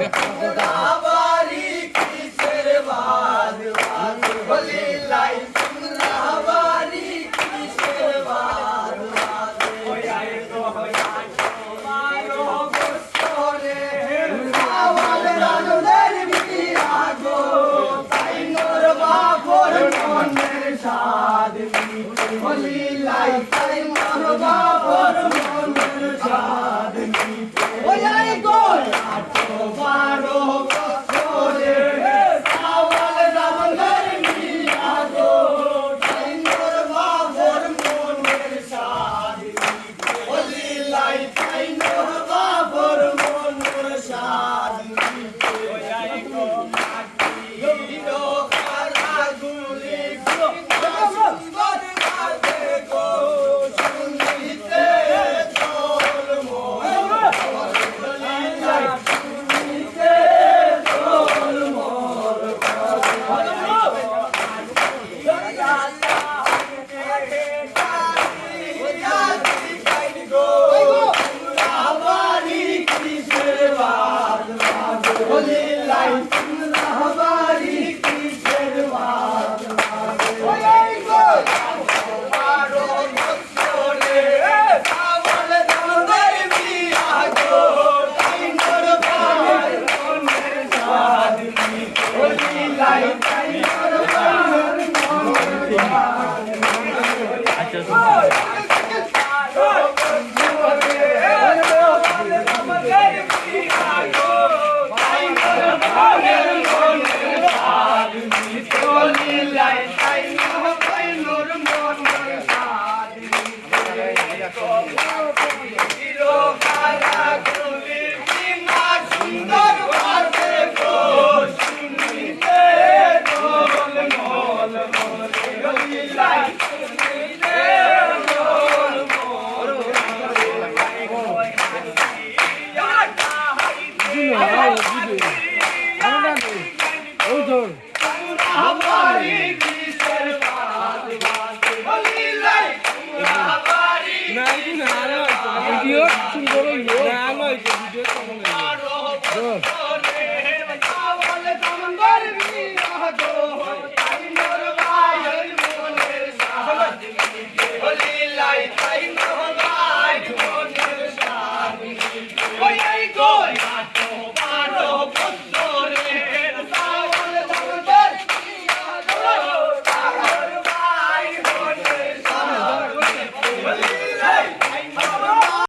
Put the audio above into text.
রাহবারি কিসের বাদ বলি লাই রাহবারি কিসের বাদ ওই আয় তো মারো বসরে আওয়াল রানুদের বিয়া গো তাই মোর বাপর মনের সাদ বলি লাই তাই মোর বাপর মনের সাদ ওই আয় গো বারো বছরে আওয়াল রানুদের বিয়া গো তাই মোর বাপর মনের সাদ বলি লাই তাই মোর বাপর মনের সাদ ওই আয় গো মাটিরো খারা গুলি সুন্দর লাগে গো শুনিতে তোর মন বলি লাই শুনিতে তোর মন রাহবারি কিসের বাদ বলি লাই রাহবারি কিসের বাদ ওই গো বারো বছরে আওয়াল রানুদের বিয়া গো তাই মোর বাপর মনের সাদ বলি লাই তাই মোর বাপর মনের সাদ সুন্দর ভাবে গো শুনিতে তোল মল বলি লাই শুনিতে তোল মল